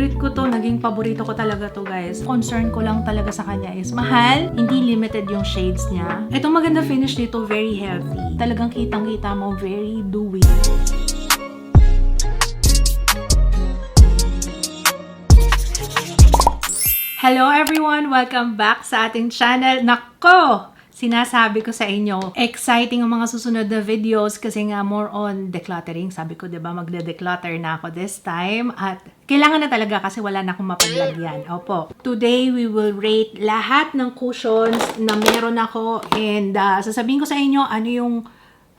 Favorite ko to, naging paborito ko talaga to guys. Concern ko lang talaga sa kanya is mahal, hindi limited yung shades niya. Itong maganda finish nito, very healthy. Talagang kitang-kita mo, very dewy. Hello everyone! Welcome back sa ating channel. Nako! Sinasabi ko sa inyo, exciting ang mga susunod na videos kasi nga more on decluttering. Sabi ko, diba, magde-declutter na ako this time. At kailangan na talaga kasi wala na akong mapaglagyan. Opo. Today, we will rate lahat ng cushions na meron ako. And sasabihin ko sa inyo, ano yung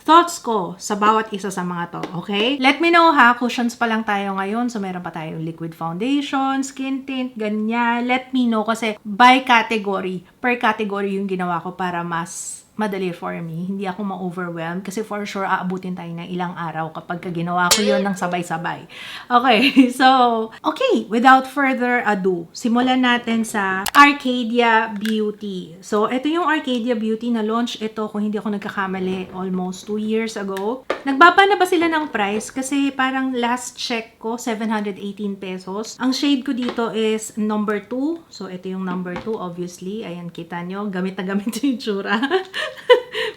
thoughts ko sa bawat isa sa mga to, okay? Let me know ha, cushions pa lang tayo ngayon. So, meron pa tayong liquid foundation, skin tint, ganyan. Let me know kasi by category, per category yung ginawa ko para mas madali for me. Hindi ako ma-overwhelm kasi for sure aabutin tayo ng ilang araw kapag ginawa ko yun ng sabay-sabay. Okay, so, okay, without further ado, simulan natin sa Arcadia Beauty. So, ito yung Arcadia Beauty na launch ito, kung hindi ako nagkakamali, almost 2 years ago. Nagbaba na ba sila ng price? Kasi parang last check ko, 718 pesos. Ang shade ko dito is number 2. So, ito yung number 2, obviously. Ayan, kita nyo. Gamit na gamit yung itsura.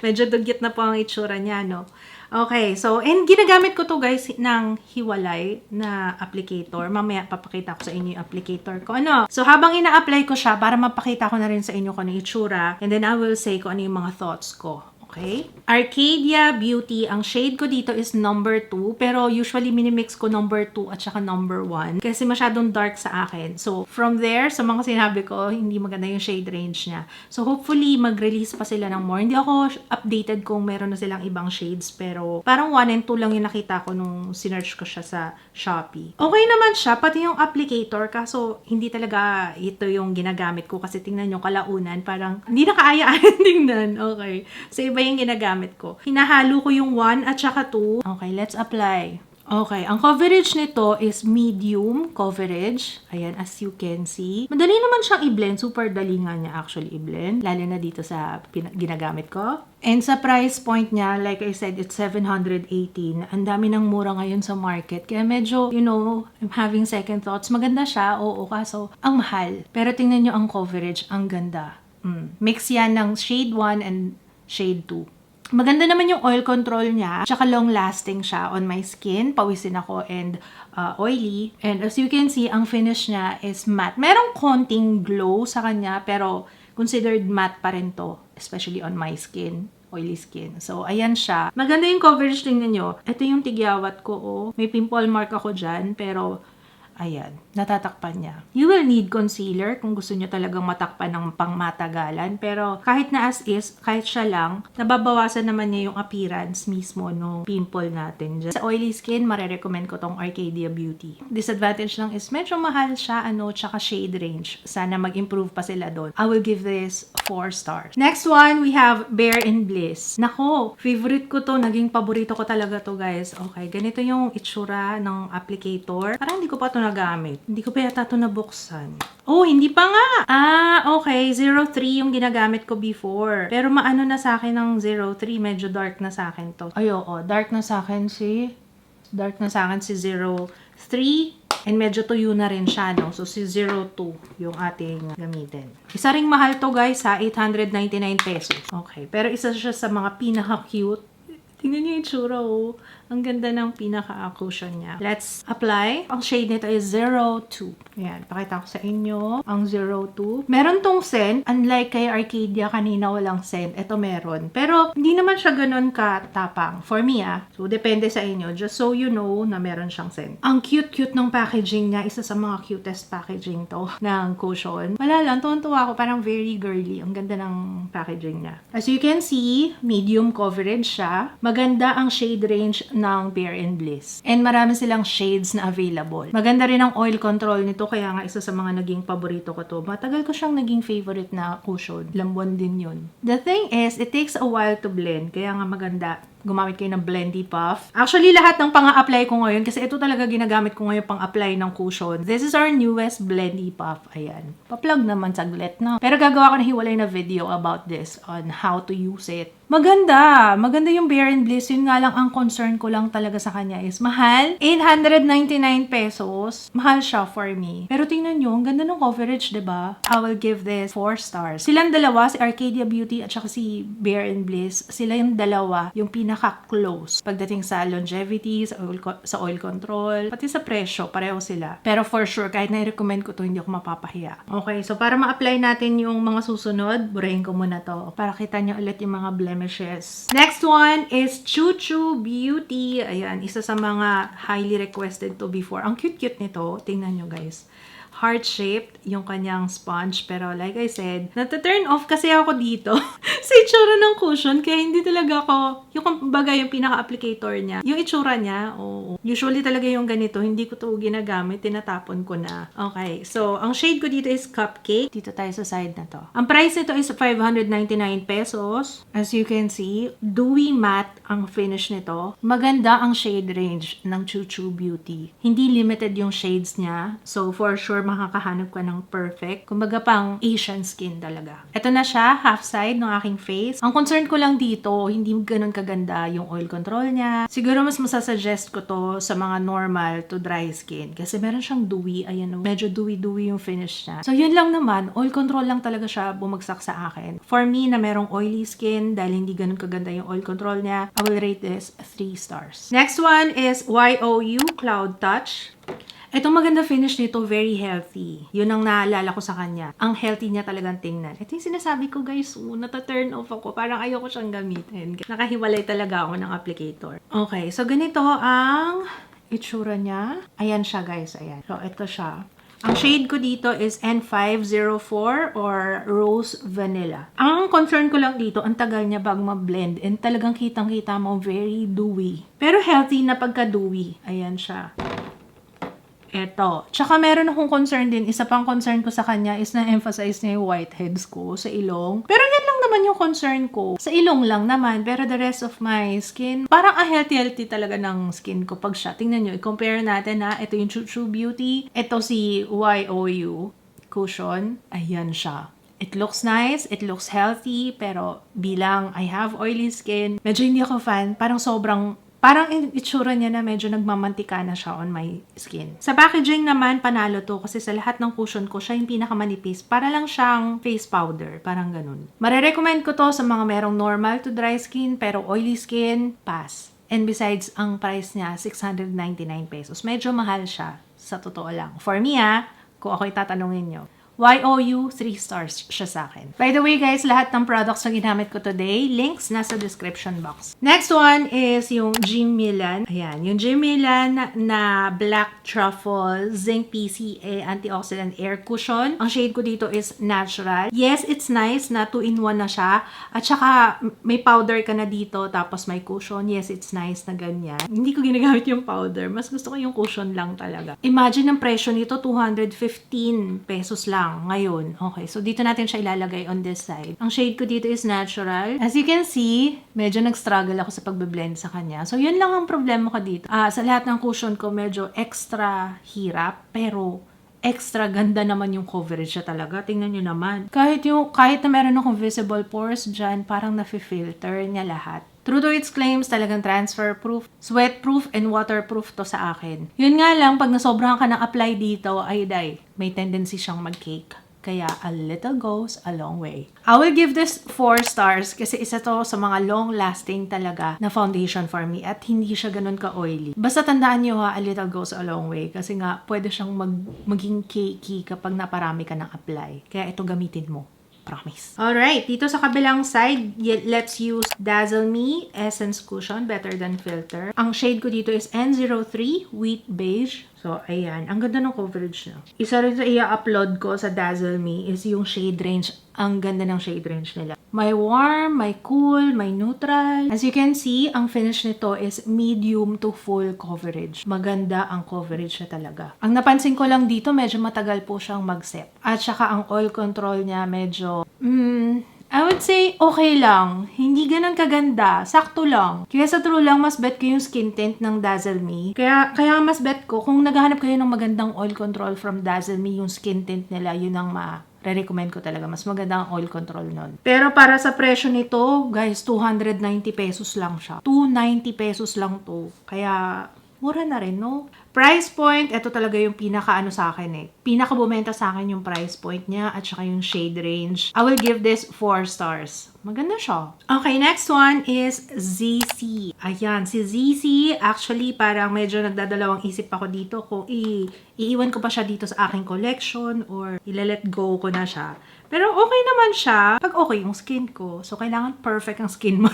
Medyo dugit na po ang itsura niya, no? Okay, so, and ginagamit ko to guys ng hiwalay na applicator. Mamaya papakita ko sa inyo yung applicator ko. Ano? So, habang ina-apply ko siya, para mapakita ko na rin sa inyo kung ano yung itsura, and then I will say kung ano yung mga thoughts ko. Okay? Arcadia Beauty, ang shade ko dito is number 2, pero usually minimix ko number 2 at saka number 1 kasi masyadong dark sa akin. So, from there, sa mga sinabi ko, hindi maganda yung shade range niya. So, hopefully, mag-release pa sila ng more. Hindi ako updated kung meron na silang ibang shades, pero parang 1 and 2 lang yung nakita ko nung sinearch ko siya sa Shopee. Okay naman siya, pati yung applicator, kaso hindi talaga ito yung ginagamit ko kasi tingnan nyo, kalaunan, parang hindi na kaaya-aya tingnan. Okay. So, iba yung ginagamit ko. Hinahalo ko yung 1 at saka 2. Okay, let's apply. Okay, ang coverage nito is medium coverage. Ayan, as you can see. Madali naman siyang i-blend. Super dali nga niya actually i-blend. Lalo na dito sa ginagamit ko. And sa price point niya, like I said, it's 718. Ang dami ng mura ngayon sa market. Kaya medyo, you know, I'm having second thoughts. Maganda siya, oo, kaso ang mahal. Pero tingnan nyo ang coverage, ang ganda. Mix yan ng shade 1 and shade 2. Maganda naman yung oil control niya. Tsaka long lasting siya on my skin. Pawisin ako and oily. And as you can see, ang finish niya is matte. Merong konting glow sa kanya pero considered matte pa rin to. Especially on my skin. Oily skin. So, ayan siya. Maganda yung coverage, tingnan nyo. Ito yung tigyawat ko, oh. May pimple mark ako dyan, pero ayan, natatakpan niya. You will need concealer kung gusto niyo talagang matakpan ng pangmatagalan. Pero kahit na as is, kahit siya lang, nababawasan naman niya yung appearance mismo ng pimple natin dyan. Sa oily skin, marerecommend ko tong Arcadia Beauty. Disadvantage lang is medyo mahal siya, tsaka shade range. Sana mag-improve pa sila doon. I will give this 4 stars. Next one, we have Bare in Bliss. Nako, favorite ko to. Naging paborito ko talaga to, guys. Okay, ganito yung itsura ng applicator. Parang hindi ko pa to nagamit. Hindi ko pa yata ito nabuksan. Oh, hindi pa nga! Okay. 03 yung ginagamit ko before. Pero maano na sa akin ng 03. Medyo dark na sa akin to. Ay, oo. Dark na sa akin si 03. And medyo tuyo na rin siya, no? So, si 02 yung ating gamitin. Isa ring mahal to, guys, ha? 899 pesos. Okay. Pero isa siya sa mga pinaka-cute. Tingnan niyo yung tsura, oh. Ang ganda ng pinaka-cushion niya. Let's apply. Ang shade nito is 02. Ayan, pakita ko sa inyo ang 02. Meron tong scent. Unlike kay Arcadia, kanina walang scent. Ito meron. Pero, hindi naman siya ganun katapang. For me, So, depende sa inyo. Just so you know na meron siyang scent. Ang cute-cute ng packaging niya. Isa sa mga cutest packaging to ng cushion. Wala lang. Tuwan-tuwa ako. Parang very girly. Ang ganda ng packaging niya. As you can see, medium coverage siya. Maganda ang shade range ng Bare in Bliss. And marami silang shades na available. Maganda rin ang oil control nito, kaya nga isa sa mga naging paborito ko to. Matagal ko siyang naging favorite na cushion. Ilang buwan din yun. The thing is, it takes a while to blend, kaya nga maganda. gumamit kayo ng Blendy Puff. Actually, lahat ng pang-apply ko ngayon, kasi ito talaga ginagamit ko ngayon pang-apply ng cushion. This is our newest Blendy Puff. Ayan. Pa-plug naman saglit, no? Pero gagawa ko na hiwalay na video about this on how to use it. Maganda. Maganda yung Bare and Bliss. Yun nga lang, ang concern ko lang talaga sa kanya is mahal. 899 pesos. Mahal siya for me. Pero tingnan nyo, ang ganda ng coverage, diba? I will give this 4 stars. Silang dalawa, si Arcadia Beauty at saka si Bare and Bliss, sila yung dalawa, yung pinaka-close. Pagdating sa longevity, sa oil control, pati sa presyo, pareho sila. Pero for sure, kahit na-recommend ko to, hindi ako mapapahiya. Okay, so para ma-apply natin yung mga susunod, burahin ko muna to para kita nyo ulit yung mga blemishes. Next one is Choo Choo Beauty. Ayan, isa sa mga highly requested to before. Ang cute-cute nito. Tingnan nyo guys. Heart-shaped yung kanyang sponge. Pero like I said, nata-turn off kasi ako dito sa itsura ng cushion. Kaya hindi talaga ako, yung kumbaga yung pinaka-applicator niya. Yung itsura niya, usually talaga yung ganito. Hindi ko to ginagamit. Tinatapon ko na. Okay. So, ang shade ko dito is Cupcake. Dito tayo sa side na to. Ang price nito is 599 pesos. As you can see, dewy matte ang finish nito. Maganda ang shade range ng Choo Choo Beauty. Hindi limited yung shades niya. So, for sure, makakahanap ka ng perfect. Kumbaga pang Asian skin talaga. Ito na siya, half side ng aking face. Ang concern ko lang dito, hindi ganun kaganda yung oil control niya. Siguro mas masasuggest ko to sa mga normal to dry skin. Kasi meron siyang dewy. Ayan, medyo dewy-dewy yung finish niya. So, yun lang naman. Oil control lang talaga siya bumagsak sa akin. For me, na merong oily skin, dahil hindi ganun kaganda yung oil control niya, I will rate this 3 stars. Next one is YOU Cloud Touch. Itong maganda finish nito, very healthy. Yun ang naalala ko sa kanya. Ang healthy niya talagang tingnan. Ito yung sinasabi ko guys, nata-turn off ako. Parang ayoko siyang gamitin. Nakahiwalay talaga ako ng applicator. Okay, so ganito ang itsura niya. Ayan siya guys, ayan. So ito siya. Ang shade ko dito is N504 or Rose Vanilla. Ang concern ko lang dito, ang tagal niya bago ma-blend and talagang kitang-kita mo very dewy. Pero healthy na pagka-dewy. Ayan siya. Eto. Tsaka meron akong concern din. Isa pang concern ko sa kanya is na-emphasize niya yung whiteheads ko sa ilong. Pero yan lang naman yung concern ko. Sa ilong lang naman. Pero the rest of my skin, parang healthy talaga ng skin ko pag siya. Tingnan nyo, i-compare natin na. Ito yung Choo Choo Beauty. Ito si YOU Cushion. Ayan siya. It looks nice, it looks healthy, pero bilang I have oily skin, medyo hindi ako fan. Parang itsura niya na medyo nagmamantika na siya on my skin. Sa packaging naman, panalo to kasi sa lahat ng cushion ko, siya yung pinakamanipis. Para lang siyang face powder. Parang ganun. Marerecommend ko to sa mga merong normal to dry skin pero oily skin, pass. And besides, ang price niya, 699 pesos. Medyo mahal siya, sa totoo lang. For me kung ako'y tatanungin nyo. YOU, 3 stars siya sa akin. By the way guys, lahat ng products na ginamit ko today, links nasa description box. Next one is yung Jim Milan. Ayan, yung Jim Milan na Black Truffle Zinc PCA Antioxidant Air Cushion. Ang shade ko dito is Natural. Yes, it's nice na 2-in-1 na siya. At saka may powder ka na dito, tapos may cushion. Yes, it's nice na ganyan. Hindi ko ginagamit yung powder. Mas gusto ko yung cushion lang talaga. Imagine ang presyo nito, 215 pesos lang ngayon. Okay, so dito natin siya ilalagay on this side. Ang shade ko dito is Natural. As you can see, medyo nag-struggle ako sa pagbe-blend sa kanya. So, yun lang ang problema ko dito. Sa lahat ng cushion ko, medyo extra hirap, pero extra ganda naman yung coverage siya talaga. Tingnan nyo naman. Kahit na meron akong visible pores dyan, parang nafi-filter niya lahat. True to its claims, talagang transfer-proof, sweat-proof, and waterproof to sa akin. Yun nga lang, pag nasobrahan ka ng apply dito, may tendency siyang mag-cake. Kaya, a little goes a long way. I will give this 4 stars kasi isa to sa mga long-lasting talaga na foundation for me at hindi siya ganun ka-oily. Basta tandaan nyo a little goes a long way kasi nga, pwede siyang maging cakey kapag naparami ka ng apply. Kaya ito gamitin mo. Promise. Alright, dito sa kabilang side, let's use Dazzle Me Essence Cushion, Better Than Filter. Ang shade ko dito is N03 Wheat Beige. So, ayan. Ang ganda ng coverage niya. Isa rin sa i-upload ko sa Dazzle Me is yung shade range. Ang ganda ng shade range nila. May warm, may cool, may neutral. As you can see, ang finish nito is medium to full coverage. Maganda ang coverage niya talaga. Ang napansin ko lang dito, medyo matagal po siyang mag-set. At saka ang oil control niya medyo, I would say, okay lang. Hindi ganun kaganda. Sakto lang. Kaya sa true lang, mas bet ko yung skin tint ng Dazzle Me. Kaya mas bet ko, kung naghahanap kayo ng magandang oil control from Dazzle Me, yung skin tint nila, yun ang re-recommend ko talaga. Mas maganda ang oil control nun. Pero para sa presyo nito, guys, 290 pesos lang siya. 290 pesos lang to. Kaya, mura na rin, no? Price point, ito talaga yung pinaka-ano sa akin eh. Pinaka-bumenta sa akin yung price point niya at saka yung shade range. I will give this 4 stars. Maganda siya. Okay, next one is ZC. Ayan, si ZC, actually parang medyo nagdadalawang isip ako dito kung iiwan ko pa siya dito sa aking collection or ilalet go ko na siya. Pero okay naman siya pag okay yung skin ko. So, kailangan perfect ang skin mo.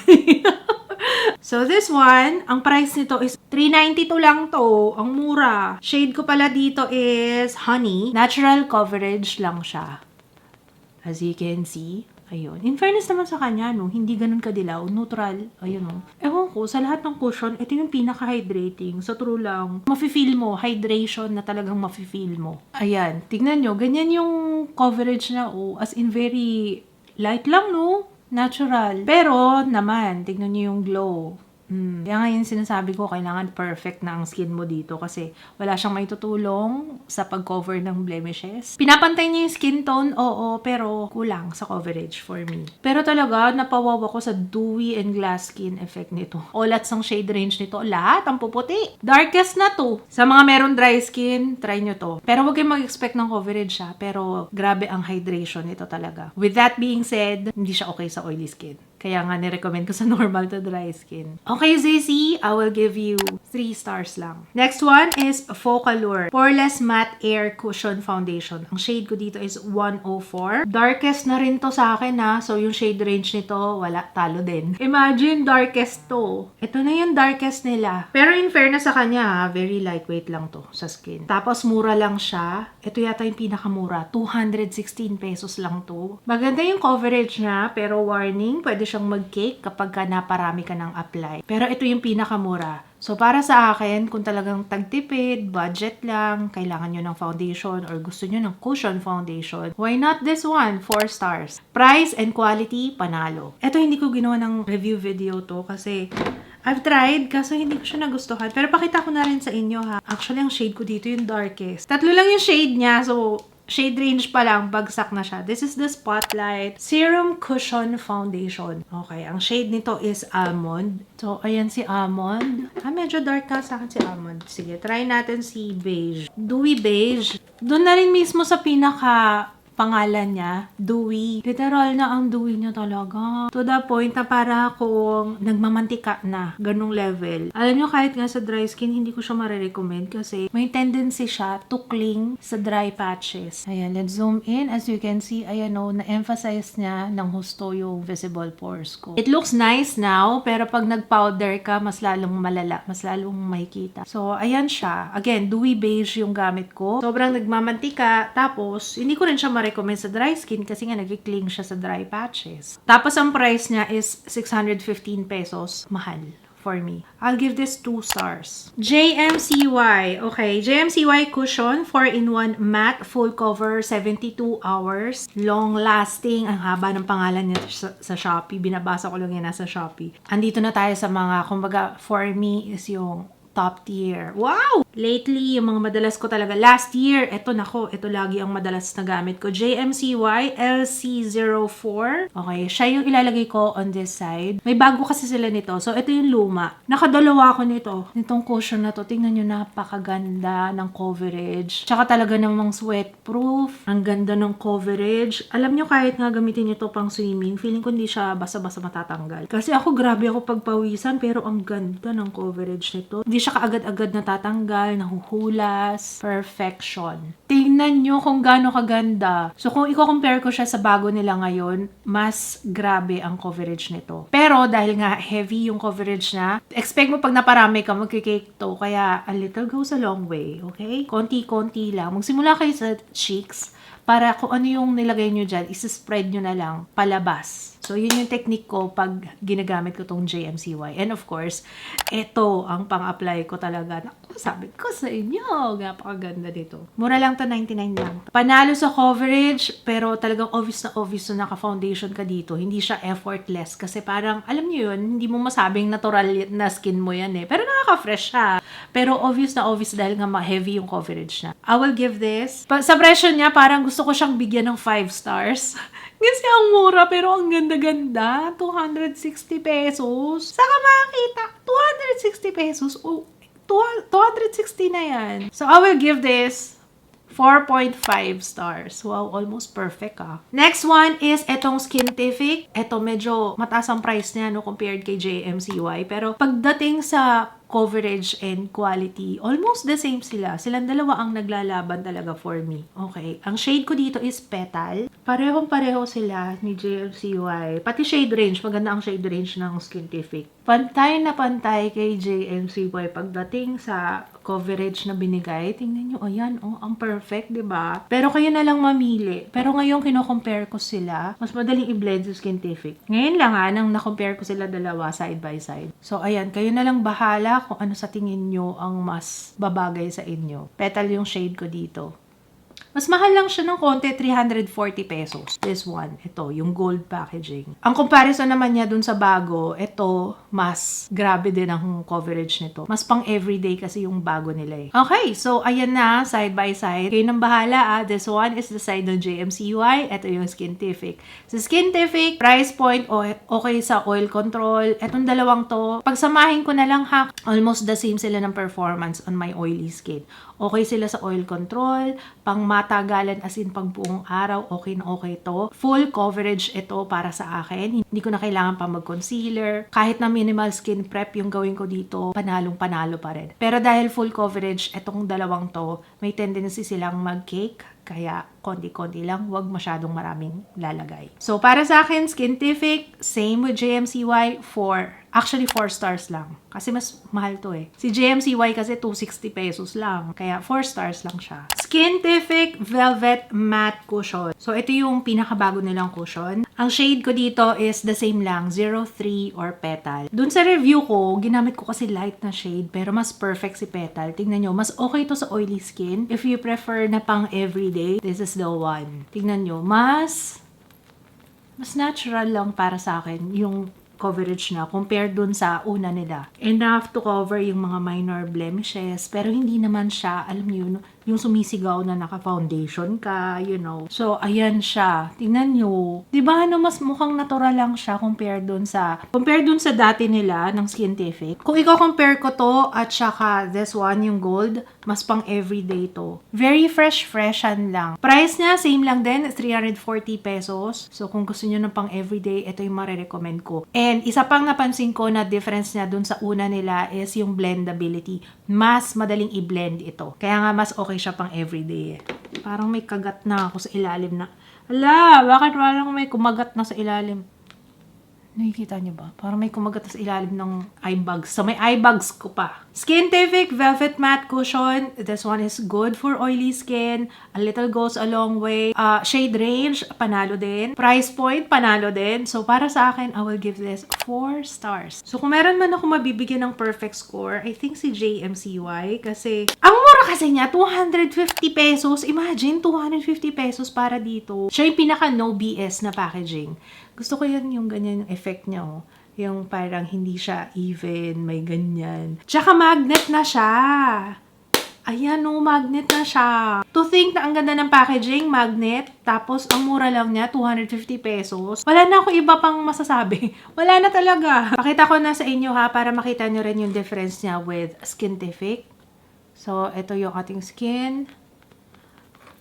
So, this one, ang price nito is $392 lang to. Ang mura. Shade ko pala dito is Honey. Natural coverage lang siya. As you can see. Ayun. In fairness naman sa kanya, no, hindi ganun kadilaw. Neutral. Ayun, no. Ewan ko, sa lahat ng cushion, ito yung pinaka-hydrating. Sa true lang, mafe-feel mo. Hydration na talagang mafe-feel mo. Ayan. Tignan nyo. Ganyan yung coverage na, oh. As in, very light lang, no? Natural. Pero, naman, tignan nyo yung glow. Kaya ngayon sinasabi ko, kailangan perfect na ang skin mo dito kasi wala siyang maitutulong sa pag-cover ng blemishes. Pinapantay niya yung skin tone, oo, pero kulang sa coverage for me. Pero talaga, napawaw ako sa dewy and glass skin effect nito. Olats ang shade range nito, lahat ang puputi. Darkest na to. Sa mga meron dry skin, try nyo to. Pero huwag kayong mag-expect ng coverage ha, pero grabe ang hydration nito talaga. With that being said, hindi siya okay sa oily skin. Kaya nga, nirecommend ko sa normal to dry skin. Okay, ZC, I will give you 3 stars lang. Next one is Focallure Poreless Matte Air Cushion Foundation. Ang shade ko dito is 104. Darkest na rin to sa akin ha. So, yung shade range nito, wala, talo din. Imagine, darkest to. Ito na yung darkest nila. Pero in fairness sa kanya ha, very lightweight lang to sa skin. Tapos, mura lang siya. Ito yata yung pinakamura. 216 pesos lang to. Maganda yung coverage niya, pero warning, pwede siyang mag-cake kapag ka naparami ka ng apply. Pero ito yung pinakamura. So, para sa akin, kung talagang tagtipid, budget lang, kailangan nyo ng foundation or gusto nyo ng cushion foundation, why not this one? 4 stars. Price and quality, panalo. Ito hindi ko ginawa ng review video to kasi I've tried, kaso hindi ko siya nagustuhan. Pero pakita ko na rin sa inyo ha. Actually, ang shade ko dito yung darkest. 3 lang yung shade niya, so shade range pa lang, bagsak na siya. This is the Spotlight Serum Cushion Foundation. Okay, ang shade nito is Almond. So, ayan si Almond. Medyo dark ka sa akin si Almond. Sige, try natin si Beige. Dewy Beige. Doon na rin mismo sa pinaka pangalan niya, dewy. Literal na ang dewy niya talaga. To the point na para akong nagmamantika na. Ganong level. Alam nyo, kahit nga sa dry skin, hindi ko siya marirecommend kasi may tendency siya to cling sa dry patches. Ayan, let's zoom in. As you can see, ayan o, na-emphasize niya ng husto yung visible pores ko. It looks nice now, pero pag nag-powder ka, mas lalong malala. Mas lalong makikita. So, ayan siya. Again, dewy beige yung gamit ko. Sobrang nagmamantika. Tapos, hindi ko rin siya recommend sa dry skin kasi nga nag-cling siya sa dry patches. Tapos ang price niya is 615 pesos. Mahal for me. I'll give this 2 stars. JMCY. Okay, JMCY Cushion 4-in-1 Matte Full Cover 72 hours. Long lasting. Ang haba ng pangalan niya sa Shopee. Binabasa ko lang yan nasa Shopee. Andito na tayo sa mga, kumbaga, for me is yung top tier. Wow! Lately, yung mga madalas ko talaga. Last year, ito lagi ang madalas na gamit ko. JMCY LC04. Okay, siya yung ilalagay ko on this side. May bago kasi sila nito. So, ito yung luma. Nakadalawa ko nito. Nitong cushion na to. Tingnan nyo, napakaganda ng coverage. Tsaka talaga namang sweat-proof. Ang ganda ng coverage. Alam nyo, kahit nga gamitin nyo to pang swimming, feeling ko hindi siya basta-basta matatanggal. Kasi ako, grabe ako pagpawisan, pero ang ganda ng coverage nito. Hindi siya kaagad-agad natatanggal, nahuhulas, perfection. Tingnan nyo kung gaano kaganda. So, kung i-compare ko siya sa bago nila ngayon, mas grabe ang coverage nito. Pero, dahil nga heavy yung coverage na, expect mo pag naparami ka, magkikake to. Kaya, a little goes a long way, okay? Konti-konti lang. Magsimula kayo sa cheeks. para kung ano yung nilagay nyo dyan, isa-spread nyo na lang palabas. So, yun yung technique ko pag ginagamit ko tong JMCY. And of course, ito ang pang-apply ko talaga. Naku, sabi ko sa inyo, napakaganda dito. Mura lang to, 99 lang. Panalo sa coverage, pero talagang obvious na naka-foundation ka dito. Hindi siya effortless kasi parang, alam niyo yun, hindi mo masabing natural na skin mo yan eh. Pero nakaka-fresh siya. Pero obvious dahil nga ma-heavy yung coverage niya. I will give this. Sa presyo niya, parang gusto ko siyang bigyan ng 5 stars. Kasi ang mura, pero ang ganda-ganda. 260 pesos. Saka makakita, 260 pesos. Oh, 260 na yan. So, I will give this 4.5 stars. Wow, almost perfect ah. Next one is etong Skintific. Eto medyo mataas ang price niya no compared kay JMCY. Pero pagdating sa coverage and quality, almost the same sila. Silang dalawa ang naglalaban talaga for me. Okay. Ang shade ko dito is Petal. Parehong-pareho sila ni JMCY. Pati shade range. Maganda ang shade range ng Skintific. Pantay na pantay kay JMCY pagdating sa coverage na binigay. Tingnan nyo, ayan, oh, ang perfect, diba? Pero kayo na lang mamili. Pero ngayon, kino-compare ko sila. Mas madaling i-blend sa Skintific. Ngayon lang nang na-compare ko sila dalawa side by side. So, ayan, kayo na lang bahala kung ano sa tingin nyo ang mas babagay sa inyo. Petal yung shade ko dito. Mas mahal lang siya ng konti, 340 pesos. This one, ito, yung gold packaging. Ang comparison naman niya dun sa bago, ito, mas grabe din ang coverage nito. Mas pang everyday kasi yung bago nila eh. Okay, so ayan na, side by side. Kayo nang bahala ah. This one is the side ng JMCY. Ito yung Skintific. Sa Skintific, price point, okay sa oil control. Etong dalawang to, pagsamahin ko na lang ha, almost the same sila ng performance on my oily skin. Okay sila sa oil control, pang matagalan as in pang buong araw, okay na okay to. Full coverage ito para sa akin. Hindi ko na kailangan pa mag-concealer. Kahit na minimal skin prep yung gawin ko dito, panalong-panalo pa rin. Pero dahil full coverage, itong dalawang to, may tendency silang mag-cake. Kaya, konti-konti lang, wag masyadong maraming lalagay. So, para sa akin, Skintific, same with JMCY, 4. Actually, 4 stars lang. Kasi mas mahal to eh. Si JMCY kasi 260 pesos lang. Kaya, 4 stars lang siya. Skintific Velvet Matte Cushion. So, ito yung pinakabago nilang cushion. Ang shade ko dito is the same lang, 03 or Petal. Dun sa review ko, ginamit ko kasi light na shade, pero mas perfect si Petal. Tingnan nyo, mas okay to sa oily skin. If you prefer na pang everyday, this is the one. Tingnan nyo, mas natural lang para sa akin yung coverage na compared dun sa una nila. Enough to cover yung mga minor blemishes, pero hindi naman siya, alam niyo, yung sumisigaw na naka-foundation ka, you know. So, ayan siya. Tingnan nyo. Diba, mas mukhang natural lang siya compared dun sa dati nila ng Skintific. Kung i-compare ko to at saka this one, yung gold, mas pang everyday to. Very freshan lang. Price niya, same lang din, 340 pesos. So, kung gusto nyo ng pang everyday, ito yung marirecommend ko. And, isa pang napansin ko na difference niya dun sa una nila is yung blendability. Mas madaling i-blend ito. Kaya nga, mas okay siya pang everyday. Parang may kagat na ako sa ilalim na. Ala, bakit parang may kumagat na sa ilalim? Nakikita niyo ba? Parang may kumagat na sa ilalim ng eye bags. So, may eye bags ko pa. Skintific Velvet Matte Cushion. This one is good for oily skin. A little goes a long way. Shade range, panalo din. Price point, panalo din. So, para sa akin, I will give this 4 stars. So, kung meron man ako mabibigyan ng perfect score, I think si JMCY. Kasi, ang mura kasi niya, 250 pesos. Imagine, 250 pesos para dito. Siya yung pinaka no BS na packaging. Gusto ko yan yung ganyan yung effect niya, oh. Yung parang hindi siya even, may ganyan. Tsaka magnet na siya. Ayan, oh, magnet na siya. To think na ang ganda ng packaging, magnet, tapos ang mura lang niya, 250 pesos. Wala na ako iba pang masasabi. Wala na talaga. Pakita ko na sa inyo ha, para makita nyo rin yung difference niya with Skintific. So, ito yung ating skin.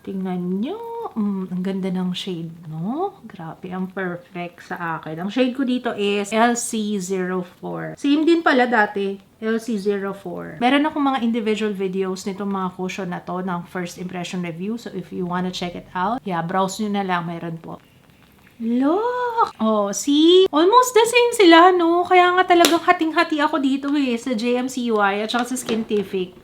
Tingnan nyo. Ang ganda ng shade, no? Grabe, ang perfect sa akin. Ang shade ko dito is LC04. Same din pala dati, LC04. Meron akong mga individual videos nitong mga cushion na to ng first impression review. So, if you wanna check it out, yeah, browse nyo na lang. Meron po. Look! Oh, see? Almost the same sila, no? Kaya nga talagang hating-hati ako dito sa JMCY at saka sa Skintific.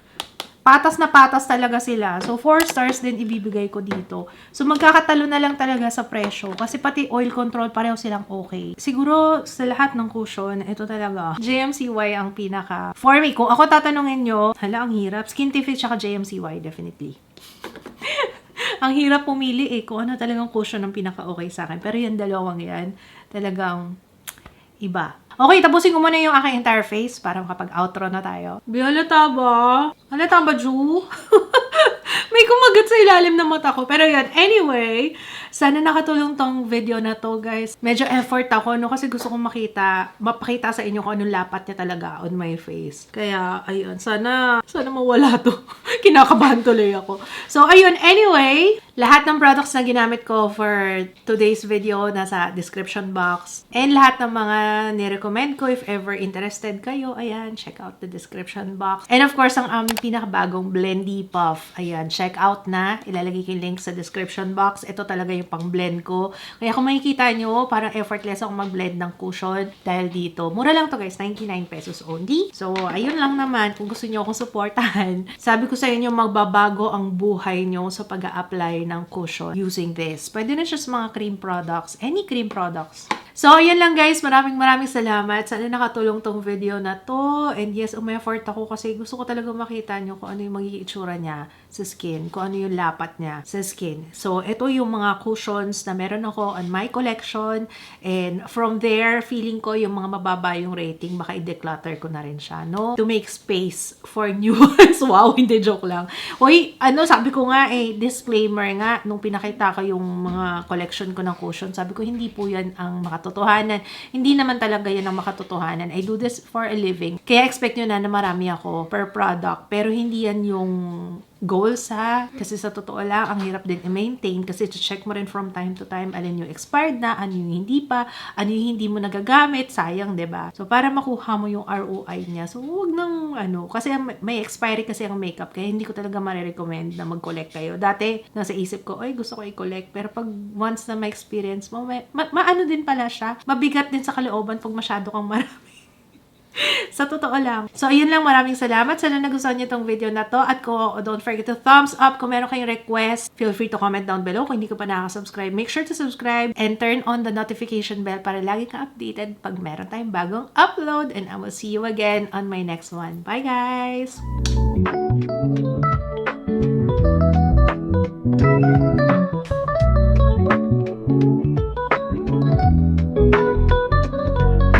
patas na patas talaga sila. So, 4 stars din ibibigay ko dito. So, magkakatalo na lang talaga sa presyo. Kasi pati oil control, pareho silang okay. Siguro, sa lahat ng cushion, ito talaga, JMCY ang pinaka. For me, kung ako tatanungin nyo, hala, ang hirap. Skintific tsaka JMCY, definitely. Ang hirap pumili kung ano talagang cushion ang pinaka-okay sa akin. Pero yung dalawang yan, talagang iba. Okay, tapusin ko muna yung aking entire face para makapag-outro na tayo. Halata ba? Halata ba, Ju? May kumagat sa ilalim ng mata ko. Pero yan, anyway, sana nakatulong tong video na to, guys. Medyo effort ako, no? Kasi gusto kong mapakita sa inyo kung anong lapat niya talaga on my face. Kaya, ayun, sana mawala to. Kinakabahan tuloy ako. So, ayun, anyway, lahat ng products na ginamit ko for today's video nasa description box. And lahat ng mga nirecommend ko, if ever interested kayo, ayan, check out the description box. And of course, ang aming pinakabagong Blendy Puff. Ayan, check out na. Ilalagay ko yung link sa description box. Ito talaga yung pang-blend ko. Kaya kung makikita nyo, parang effortless ako mag-blend ng cushion dahil dito. Mura lang to guys, 99 pesos only. So, ayun lang naman. Kung gusto nyo akong supportahan, sabi ko sa inyo, magbabago ang buhay nyo sa pag-a-apply ng cushion using this. Pwede na siya sa mga cream products. Any cream products. So, ayan lang guys. Maraming salamat. Sana nakatulong tong video na to. And yes, umeffort ako kasi gusto ko talaga makita nyo kung ano yung magiging itsura niya sa skin. Kung ano yung lapat niya sa skin. So, ito yung mga cushions na meron ako on my collection. And from there, feeling ko yung mga mababa yung rating, baka i-declutter ko na rin siya, no? To make space for new ones. Wow, hindi joke lang. Uy, sabi ko nga disclaimer nga, nung pinakita ko yung mga collection ko ng cushion, sabi ko, hindi po yan ang makatotohanan. Hindi naman talaga yan ang makatotohanan. I do this for a living. Kaya expect nyo na marami ako per product. Pero hindi yan yung goals ha. Kasi sa totoo lang, ang hirap din i-maintain kasi check mo rin from time to time alin yung expired na, ano yung hindi pa, ano yung hindi mo nagagamit, sayang, 'di ba? So para makuha mo yung ROI niya. So wag nang kasi may expiry kasi ang makeup kaya hindi ko talaga ma-recommend na mag-collect kayo. Dati nasa isip ko, ay gusto ko i-collect pero pag once na ma-experience mo, maano din pala siya. Mabigat din sa kalooban pag masyado kang marami. Sa totoo lang. So, ayun lang. Maraming salamat. Sana nagustuhan niyo itong video na to. At don't forget to thumbs up. Kung meron kayong request, feel free to comment down below. Kung hindi ka pa nakaka-subscribe, make sure to subscribe and turn on the notification bell para lagi kang updated pag meron tayong bagong upload. And I will see you again on my next one. Bye, guys!